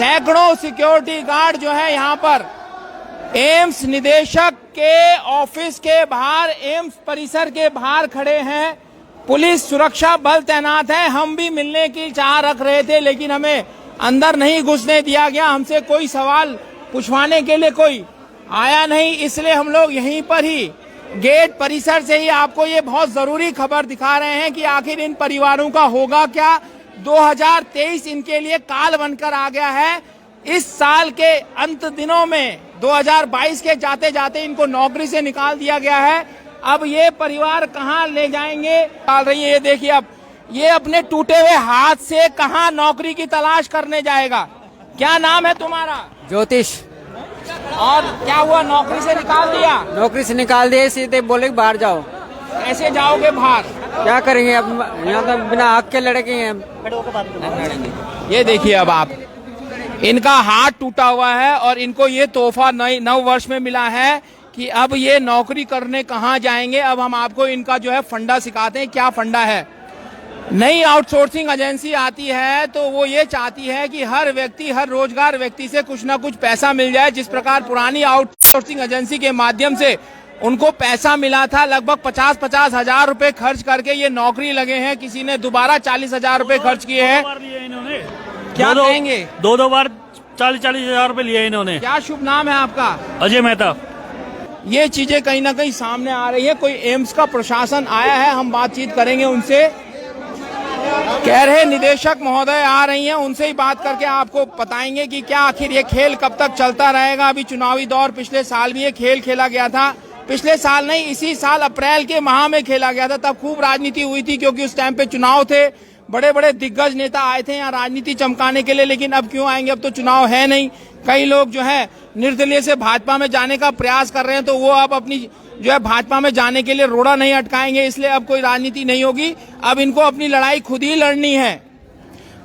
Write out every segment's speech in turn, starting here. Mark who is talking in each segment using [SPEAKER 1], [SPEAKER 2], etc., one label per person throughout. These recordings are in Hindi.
[SPEAKER 1] सैकड़ों सिक्योरिटी गार्ड जो है यहाँ पर एम्स निदेशक के ऑफिस के बाहर, एम्स परिसर के बाहर खड़े हैं। पुलिस सुरक्षा बल तैनात है। हम भी मिलने की चाह रख रहे थे, लेकिन हमें अंदर नहीं घुसने दिया गया। हमसे कोई सवाल पूछवाने के लिए कोई आया नहीं, इसलिए हम लोग यहीं पर ही गेट परिसर से ही आपको ये बहुत जरूरी खबर दिखा रहे हैं कि आखिर इन परिवारों का होगा क्या। 2023 इनके लिए काल बनकर आ गया है। इस साल के अंत दिनों में 2022 के जाते जाते इनको नौकरी से निकाल दिया गया है। अब ये परिवार कहाँ ले जाएंगे, डाल रही है। ये देखिए, अब ये अपने टूटे हुए हाथ से कहाँ नौकरी की तलाश करने जाएगा। क्या नाम है तुम्हारा?
[SPEAKER 2] ज्योतिष।
[SPEAKER 1] और क्या हुआ, नौकरी से निकाल दिया?
[SPEAKER 2] नौकरी से निकाल दिए, सीधे बोले कि बाहर जाओ।
[SPEAKER 1] कैसे जाओगे बाहर?
[SPEAKER 2] क्या करेंगे अब, यहाँ तो बिना हक के लड़के हैं।
[SPEAKER 1] ये देखिए, अब आप, इनका हाथ टूटा हुआ है और इनको ये तोहफा नव वर्ष में मिला है कि अब ये नौकरी करने कहाँ जाएंगे। अब हम आपको इनका जो है फंडा सिखाते हैं। क्या फंडा है? नई आउटसोर्सिंग एजेंसी आती है तो वो ये चाहती है कि हर व्यक्ति, हर रोजगार व्यक्ति से कुछ ना कुछ पैसा मिल जाए। जिस प्रकार पुरानी आउटसोर्सिंग एजेंसी के माध्यम से उनको पैसा मिला था, लगभग 50-50 हजार रुपए खर्च करके ये नौकरी लगे हैं। किसी ने दोबारा 40 हजार रुपए खर्च किए हैं। क्या कहेंगे?
[SPEAKER 3] दो बार 40-40 हजार रुपए लिए इन्होंने।
[SPEAKER 1] क्या शुभ नाम है आपका?
[SPEAKER 3] अजय मेहता।
[SPEAKER 1] ये चीजें कहीं ना कहीं सामने आ रही है। कोई एम्स का प्रशासन आया है, हम बातचीत करेंगे उनसे। कह रहे निदेशक महोदय आ रही हैं, उनसे ही बात करके आपको बताएंगे कि क्या आखिर ये खेल कब तक चलता रहेगा। अभी चुनावी दौर, पिछले साल भी ये खेल खेला गया था। पिछले साल नहीं, इसी साल अप्रैल के माह में खेला गया था। तब खूब राजनीति हुई थी क्योंकि उस टाइम पे चुनाव थे। बड़े बड़े दिग्गज नेता आए थे यहाँ राजनीति चमकाने के लिए, लेकिन अब क्यों आएंगे, अब तो चुनाव है नहीं। कई लोग जो है निर्दलीय से भाजपा में जाने का प्रयास कर रहे हैं, तो वो अब अपनी जो है भाजपा में जाने के लिए रोड़ा नहीं अटकाएंगे, इसलिए अब कोई राजनीति नहीं होगी। अब इनको अपनी लड़ाई खुद ही लड़नी है,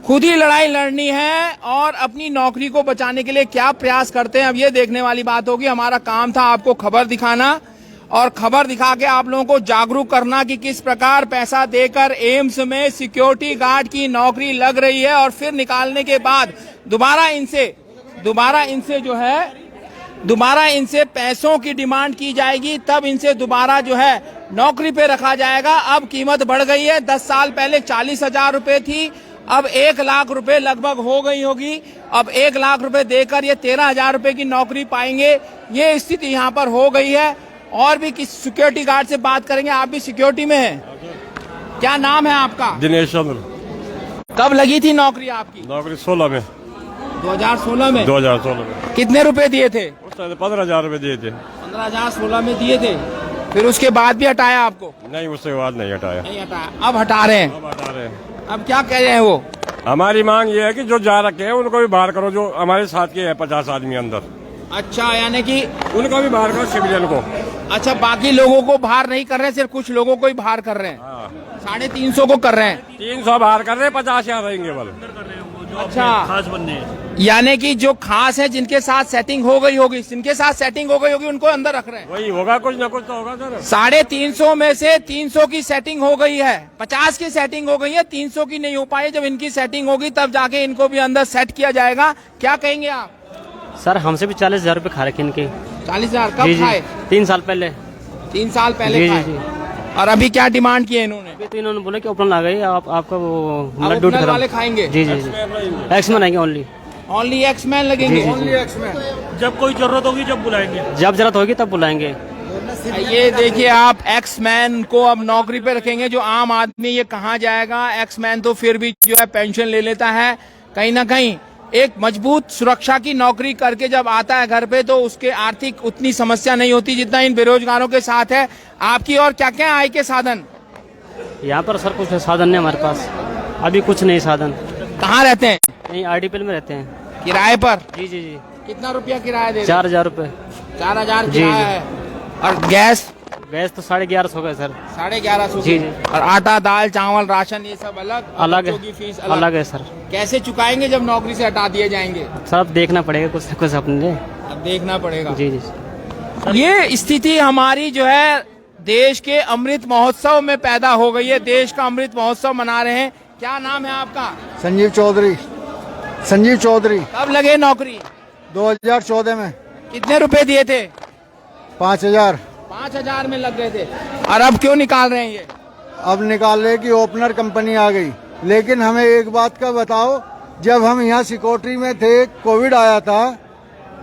[SPEAKER 1] खुद ही लड़ाई लड़नी है और अपनी नौकरी को बचाने के लिए क्या प्रयास करते हैं अब ये देखने वाली बात होगी। हमारा काम था आपको खबर दिखाना और खबर दिखा के आप लोगों को जागरूक करना कि किस प्रकार पैसा देकर एम्स में सिक्योरिटी गार्ड की नौकरी लग रही है और फिर निकालने के बाद दोबारा इनसे पैसों की डिमांड की जाएगी, तब इनसे दोबारा जो है नौकरी पे रखा जाएगा। अब कीमत बढ़ गई है। 10 साल पहले 40 हजार रुपए थी, अब 1 लाख रुपए लगभग हो गई होगी। अब 1 लाख रुपए देकर ये 13 हजार रुपए की नौकरी पाएंगे। ये स्थिति यहाँ पर हो गई है। और भी किस सिक्योरिटी गार्ड से बात करेंगे। आप भी सिक्योरिटी में हैं? क्या नाम है आपका?
[SPEAKER 4] दिनेश चंद्र।
[SPEAKER 1] कब लगी थी नौकरी आपकी?
[SPEAKER 4] नौकरी 16 में।
[SPEAKER 1] 2016 में?
[SPEAKER 4] 2016 में।
[SPEAKER 1] कितने रुपए दिए थे?
[SPEAKER 4] 15 हजार रुपए दिए थे।
[SPEAKER 1] 15 हजार 16 में दिए थे। फिर उसके बाद भी हटाया आपको?
[SPEAKER 4] नहीं, उसके बाद नहीं हटाया।
[SPEAKER 1] नहीं हटाया, अब हटा रहे हैं।
[SPEAKER 4] अब हटा रहे हैं।
[SPEAKER 1] अब क्या कह रहे हैं वो?
[SPEAKER 4] हमारी मांग ये है कि जो जा रखे हैं उनको भी बाहर करो, जो हमारे साथ के है 50 आदमी अंदर।
[SPEAKER 1] अच्छा, यानी कि
[SPEAKER 4] उनको भी बाहर करो, सिविलियन को।
[SPEAKER 1] अच्छा, बाकी लोगों को बाहर नहीं कर रहे हैं, सिर्फ कुछ लोगों को ही बाहर कर रहे हैं। 350 को कर रहे हैं।
[SPEAKER 4] 300 बाहर कर रहे हैं, 50 यहाँ रहेंगे बल।
[SPEAKER 3] अच्छा, खास बनने,
[SPEAKER 1] यानी कि जो खास है, जिनके साथ सेटिंग हो गई होगी, जिनके साथ सेटिंग हो गई होगी, उनको अंदर रख रहे हैं।
[SPEAKER 4] वही होगा, कुछ न कुछ तो होगा सर।
[SPEAKER 1] 350 में से 300 की सेटिंग हो गई है, 50 की सेटिंग हो गई है, 300 की नहीं हो पाई। जब इनकी सेटिंग होगी तब जाके इनको भी अंदर सेट किया जाएगा। क्या कहेंगे आप?
[SPEAKER 5] सर, हमसे भी 40 हजार रुपए खा रखे इनके।
[SPEAKER 1] 40 हजार कब खाए?
[SPEAKER 5] 3 साल पहले।
[SPEAKER 1] 3 साल पहले खाए।
[SPEAKER 5] जी।
[SPEAKER 1] और अभी क्या डिमांड की है इन्होंने?
[SPEAKER 5] अभी तो इन्होंने बोला कि ओपन आ गई, आपका वो
[SPEAKER 1] लड्डू वाले खाएंगे।
[SPEAKER 5] जी। एक्समैन आएंगे
[SPEAKER 1] ओनली एक्समैन लगेंगे।
[SPEAKER 5] ओनली
[SPEAKER 3] एक्समैन। जब कोई जरूरत होगी जब बुलाएंगे,
[SPEAKER 5] जब जरूरत होगी तब बुलाएंगे।
[SPEAKER 1] ये देखिए आप, एक्समैन को अब नौकरी पे रखेंगे। जो आम आदमी, ये कहाँ जाएगा? एक्समैन तो फिर भी जो है पेंशन ले लेता है। कहीं ना कहीं एक मजबूत सुरक्षा की नौकरी करके जब आता है घर पे, तो उसके आर्थिक उतनी समस्या नहीं होती जितना इन बेरोजगारों के साथ है। आपकी और क्या क्या आय के साधन?
[SPEAKER 5] यहाँ पर सर कुछ साधन नहीं हमारे पास, अभी कुछ नहीं साधन।
[SPEAKER 1] कहाँ रहते हैं?
[SPEAKER 5] यहीं RDPL में रहते हैं।
[SPEAKER 1] किराए पर?
[SPEAKER 5] जी।
[SPEAKER 1] कितना रुपया किराया दे?
[SPEAKER 5] 4000 रुपए।
[SPEAKER 1] 4000 किराया है। और गैस
[SPEAKER 5] तो 1150 हो गए सर।
[SPEAKER 1] 1150?
[SPEAKER 5] जी।
[SPEAKER 1] और आटा, दाल, चावल, राशन, ये सब अलग
[SPEAKER 5] है।
[SPEAKER 1] फीस
[SPEAKER 5] अलग है सर।
[SPEAKER 1] कैसे चुकाएंगे जब नौकरी से हटा दिए जाएंगे?
[SPEAKER 5] सर, अब देखना पड़ेगा कुछ न कुछ अपने।
[SPEAKER 1] अब देखना पड़ेगा।
[SPEAKER 5] जी।
[SPEAKER 1] ये स्थिति हमारी जो है देश के अमृत महोत्सव में पैदा हो गई है। देश का अमृत महोत्सव मना रहे हैं। क्या नाम है आपका?
[SPEAKER 6] संजीव चौधरी। संजीव चौधरी।
[SPEAKER 1] कब लगे नौकरी?
[SPEAKER 6] 2014 में।
[SPEAKER 1] कितने रुपए दिए थे?
[SPEAKER 6] 5000।
[SPEAKER 1] 5000 में लग गए थे। और अब क्यों निकाल रहे हैं ये?
[SPEAKER 6] अब निकाल रहे कि ओपनर कंपनी आ गई। लेकिन हमें एक बात का बताओ, जब हम यहाँ सिक्योरिटी में थे, कोविड आया था,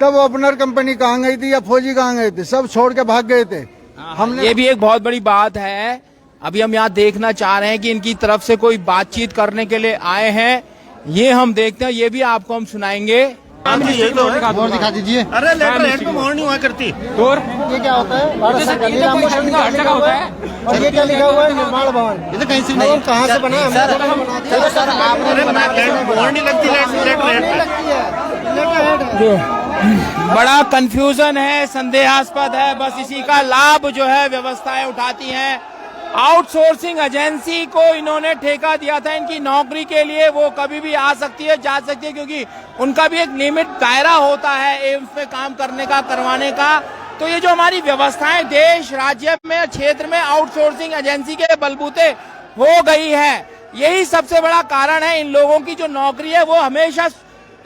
[SPEAKER 6] तब ओपनर कंपनी कहाँ गई थी या फौजी कहाँ गए थे? सब छोड़ के भाग गए थे। हमने
[SPEAKER 1] ये भी एक बहुत बड़ी बात है। अभी हम यहाँ देखना चाह रहे हैं कि इनकी तरफ से कोई बातचीत करने के लिए आए हैं, ये हम देखते हैं, ये भी आपको हम सुनाएंगे।
[SPEAKER 6] और दिखा दीजिए।
[SPEAKER 3] अरे लेटर हेड पे मोहर नहीं हुआ करती।
[SPEAKER 6] ये क्या होता है? भारत सरकार का होता है। और ये क्या लिखा हुआ है? निर्माण भवन। ये तो कहीं से नहीं, कहाँ से बना है?
[SPEAKER 3] मोहर नहीं लगती लेटर हेड पे।
[SPEAKER 1] बड़ा कंफ्यूजन है, संदेहास्पद है। बस इसी का लाभ जो है व्यवस्थाएं उठाती हैं। आउटसोर्सिंग एजेंसी को इन्होंने ठेका दिया था इनकी नौकरी के लिए, वो कभी भी आ सकती है, जा सकती है, क्योंकि उनका भी एक नियमित दायरा होता है एम्स में काम करने का, करवाने का। तो ये जो हमारी व्यवस्थाएं देश, राज्य में, क्षेत्र में आउटसोर्सिंग एजेंसी के बलबूते हो गई है, यही सबसे बड़ा कारण है। इन लोगों की जो नौकरी है वो हमेशा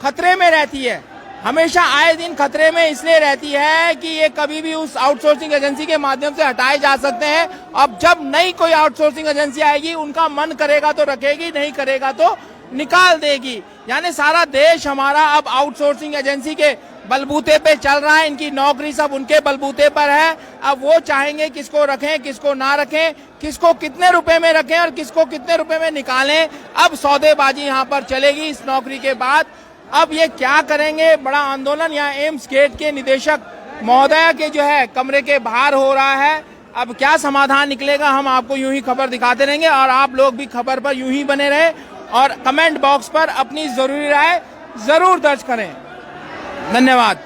[SPEAKER 1] खतरे में रहती है, हमेशा आए दिन खतरे में इसलिए रहती है कि ये कभी भी उस आउटसोर्सिंग एजेंसी के माध्यम से हटाए जा सकते हैं। अब जब नई कोई आउटसोर्सिंग एजेंसी आएगी, उनका मन करेगा तो रखेगी, नहीं करेगा तो निकाल देगी। यानी सारा देश हमारा अब आउटसोर्सिंग एजेंसी के बलबूते पे चल रहा है, इनकी नौकरी सब उनके बलबूते पर है। अब वो चाहेंगे किसको रखें, किसको ना रखें, किसको कितने रुपए में रखें और किसको कितने रुपए में निकालें। अब सौदेबाजी यहाँ पर चलेगी इस नौकरी के बाद। अब ये क्या करेंगे? बड़ा आंदोलन यहाँ एम्स गेट के निदेशक महोदय के जो है कमरे के बाहर हो रहा है। अब क्या समाधान निकलेगा, हम आपको यूं ही खबर दिखाते रहेंगे और आप लोग भी खबर पर यूं ही बने रहे और कमेंट बॉक्स पर अपनी जरूरी राय जरूर दर्ज करें। धन्यवाद।